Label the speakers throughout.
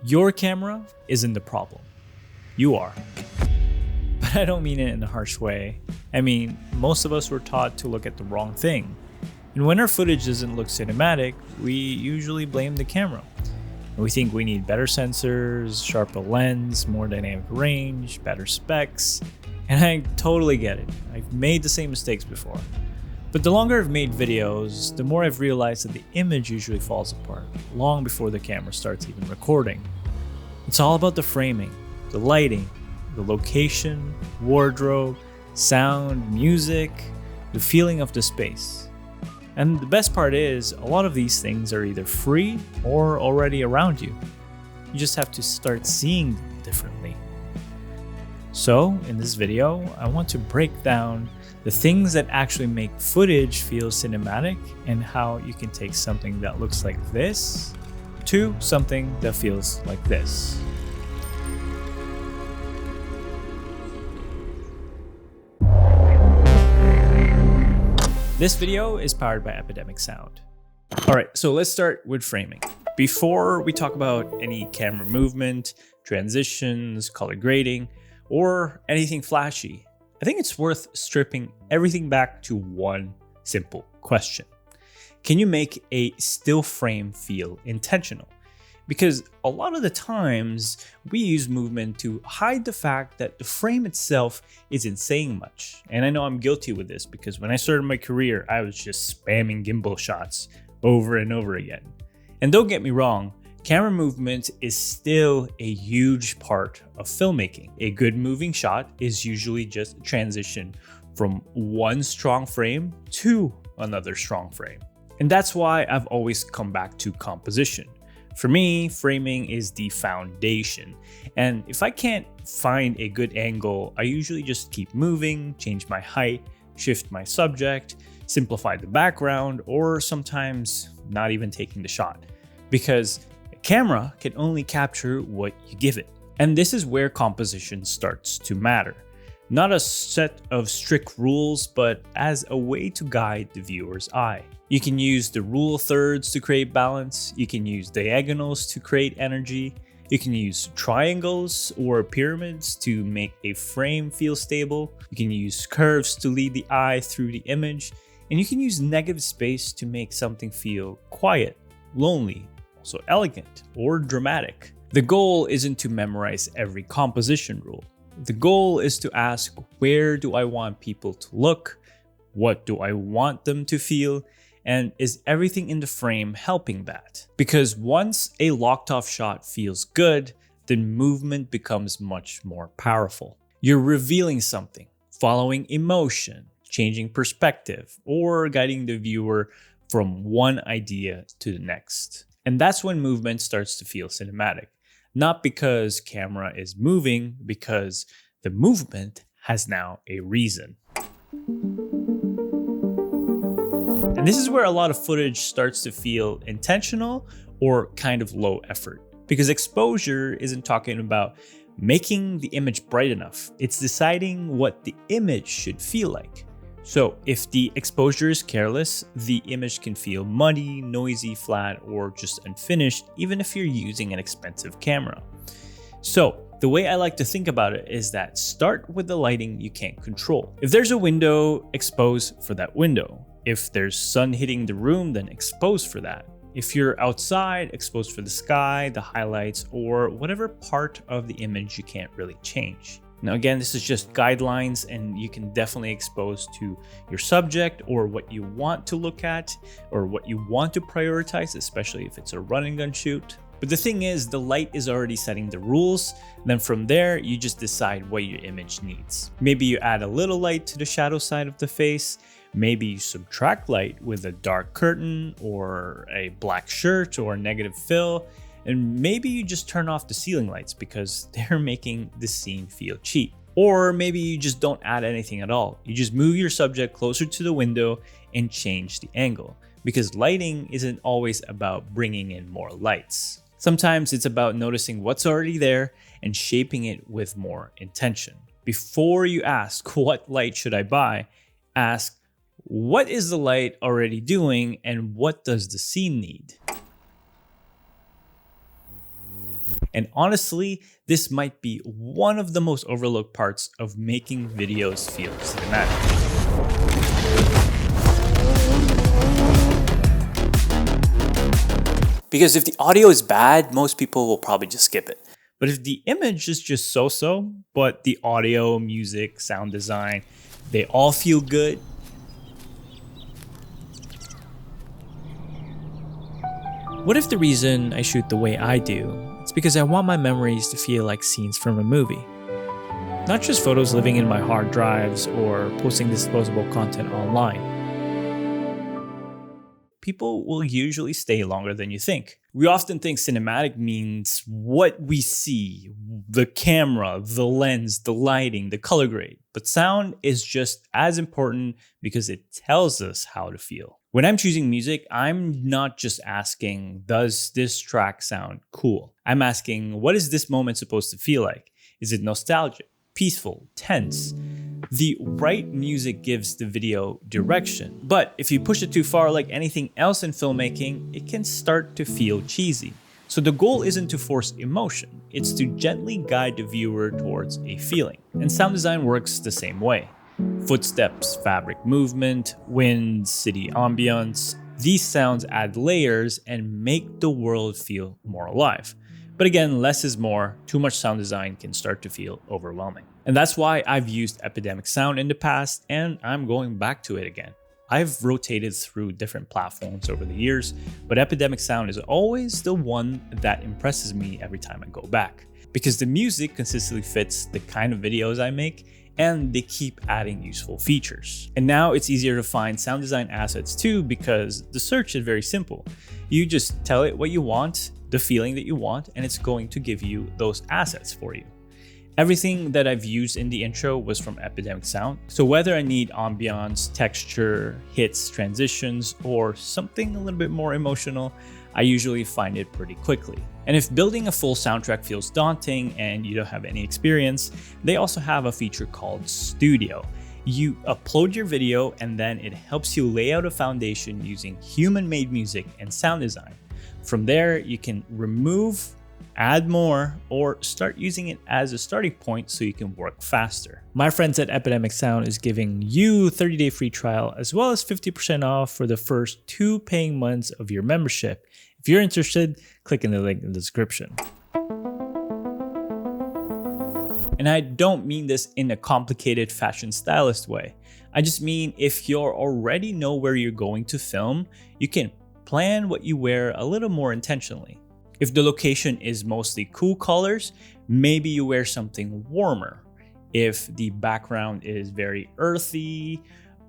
Speaker 1: Your camera isn't the problem. You are. But I don't mean it in a harsh way. I mean, most of us were taught to look at the wrong thing. And when our footage doesn't look cinematic, we usually blame the camera. And we think we need better sensors, sharper lens, more dynamic range, better specs. And I totally get it. I've made the same mistakes before. But the longer I've made videos, the more I've realized that the image usually falls apart long before the camera starts even recording. It's all about the framing, the lighting, the location, wardrobe, sound, music, the feeling of the space. And the best part is, a lot of these things are either free or already around you. You just have to start seeing them differently. So, in this video, I want to break down the things that actually make footage feel cinematic and how you can take something that looks like this to something that feels like this. This video is powered by Epidemic Sound. Alright, so let's start with framing. Before we talk about any camera movement, transitions, color grading, or anything flashy, I think it's worth stripping everything back to one simple question. Can you make a still frame feel intentional? Because a lot of the times we use movement to hide the fact that the frame itself isn't saying much. And I know I'm guilty with this because when I started my career, I was just spamming gimbal shots over and over again. And don't get me wrong, camera movement is still a huge part of filmmaking. A good moving shot is usually just a transition from one strong frame to another strong frame. And that's why I've always come back to composition. For me, framing is the foundation. And if I can't find a good angle, I usually just keep moving, change my height, shift my subject, simplify the background, or sometimes not even taking the shot. Because a camera can only capture what you give it. And this is where composition starts to matter. Not a set of strict rules, but as a way to guide the viewer's eye. You can use the rule of thirds to create balance. You can use diagonals to create energy. You can use triangles or pyramids to make a frame feel stable. You can use curves to lead the eye through the image. And you can use negative space to make something feel quiet, lonely, also elegant, or dramatic. The goal isn't to memorize every composition rule. The goal is to ask, where do I want people to look? What do I want them to feel? And is everything in the frame helping that? Because once a locked off shot feels good, then movement becomes much more powerful. You're revealing something, following emotion, changing perspective, or guiding the viewer from one idea to the next. And that's when movement starts to feel cinematic. Not because camera is moving, because the movement has now a reason. And this is where a lot of footage starts to feel intentional or kind of low effort. Because exposure isn't talking about making the image bright enough. It's deciding what the image should feel like. So if the exposure is careless, the image can feel muddy, noisy, flat, or just unfinished, even if you're using an expensive camera. So the way I like to think about it is that start with the lighting you can't control. If there's a window, expose for that window. If there's sun hitting the room, then expose for that. If you're outside, expose for the sky, the highlights, or whatever part of the image you can't really change. Now again, this is just guidelines and you can definitely expose to your subject or what you want to look at or what you want to prioritize, especially if it's a run and gun shoot. But the thing is, the light is already setting the rules. Then from there, you just decide what your image needs. Maybe you add a little light to the shadow side of the face. Maybe you subtract light with a dark curtain or a black shirt or negative fill. And maybe you just turn off the ceiling lights because they're making the scene feel cheap. Or maybe you just don't add anything at all. You just move your subject closer to the window and change the angle. Because lighting isn't always about bringing in more lights. Sometimes it's about noticing what's already there and shaping it with more intention. Before you ask, what light should I buy? Ask, what is the light already doing and what does the scene need? And honestly, this might be one of the most overlooked parts of making videos feel cinematic. Because if the audio is bad, most people will probably just skip it. But if the image is just so-so, but the audio, music, sound design, they all feel good, what if the reason I shoot the way I do is because I want my memories to feel like scenes from a movie? Not just photos living in my hard drives or posting disposable content online. People will usually stay longer than you think. We often think cinematic means what we see, the camera, the lens, the lighting, the color grade. But sound is just as important because it tells us how to feel. When I'm choosing music, I'm not just asking, does this track sound cool? I'm asking, what is this moment supposed to feel like? Is it nostalgic, peaceful, tense? The right music gives the video direction, but if you push it too far, like anything else in filmmaking, it can start to feel cheesy. So the goal isn't to force emotion, it's to gently guide the viewer towards a feeling. And sound design works the same way. Footsteps, fabric movement, wind, city ambience, these sounds add layers and make the world feel more alive. But again, less is more. Too much sound design can start to feel overwhelming. And that's why I've used Epidemic Sound in the past, and I'm going back to it again. I've rotated through different platforms over the years, but Epidemic Sound is always the one that impresses me every time I go back. Because the music consistently fits the kind of videos I make, and they keep adding useful features. And now it's easier to find sound design assets too, because the search is very simple. You just tell it what you want, the feeling that you want, and it's going to give you those assets for you. Everything that I've used in the intro was from Epidemic Sound. So whether I need ambiance, texture, hits, transitions, or something a little bit more emotional, I usually find it pretty quickly. And if building a full soundtrack feels daunting and you don't have any experience, they also have a feature called Studio. You upload your video and then it helps you lay out a foundation using human-made music and sound design. From there, you can remove, add more, or start using it as a starting point so you can work faster. My friends at Epidemic Sound is giving you a 30-day free trial as well as 50% off for the first 2 paying months of your membership. If you're interested, click in the link in the description. And I don't mean this in a complicated fashion stylist way. I just mean if you already know where you're going to film, you can plan what you wear a little more intentionally. If the location is mostly cool colors, maybe you wear something warmer. If the background is very earthy,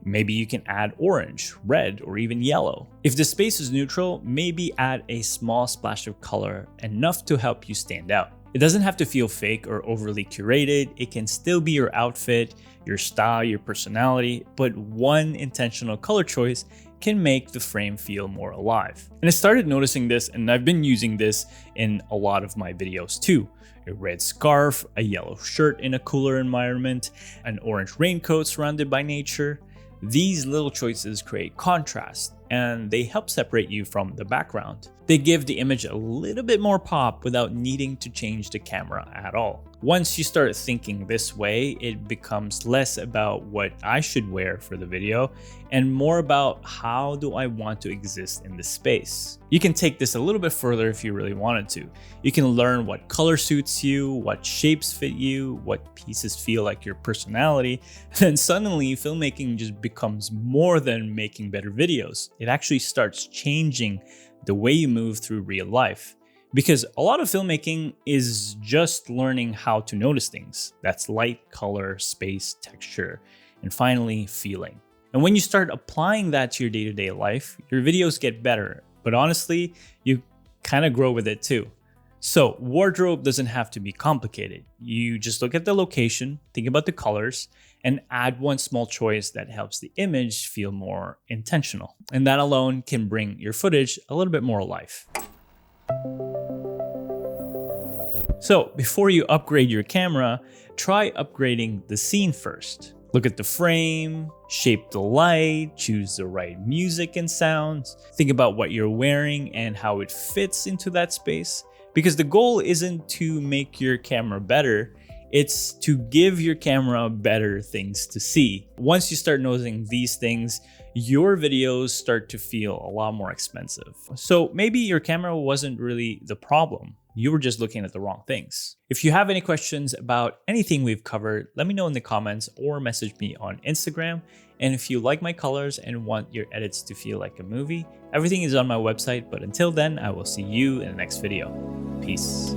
Speaker 1: maybe you can add orange, red, or even yellow. If the space is neutral, maybe add a small splash of color, enough to help you stand out. It doesn't have to feel fake or overly curated. It can still be your outfit, your style, your personality, but one intentional color choice can make the frame feel more alive. And I started noticing this, and I've been using this in a lot of my videos too. A red scarf, a yellow shirt in a cooler environment, an orange raincoat surrounded by nature. These little choices create contrast, and they help separate you from the background. They give the image a little bit more pop without needing to change the camera at all. Once you start thinking this way, it becomes less about what I should wear for the video and more about how do I want to exist in this space. You can take this a little bit further if you really wanted to. You can learn what color suits you, what shapes fit you, what pieces feel like your personality. Then suddenly filmmaking just becomes more than making better videos. It actually starts changing the way you move through real life. Because a lot of filmmaking is just learning how to notice things. That's light, color, space, texture, and finally, feeling. And when you start applying that to your day-to-day life, your videos get better. But honestly, you kind of grow with it too. So wardrobe doesn't have to be complicated. You just look at the location, think about the colors, and add one small choice that helps the image feel more intentional. And that alone can bring your footage a little bit more alive. So before you upgrade your camera, try upgrading the scene first. Look at the frame, shape the light, choose the right music and sounds, think about what you're wearing and how it fits into that space. Because the goal isn't to make your camera better, it's to give your camera better things to see. Once you start noticing these things, your videos start to feel a lot more expensive. So maybe your camera wasn't really the problem. You were just looking at the wrong things. If you have any questions about anything we've covered, let me know in the comments or message me on Instagram. And if you like my colors and want your edits to feel like a movie, everything is on my website. But until then, I will see you in the next video. Peace.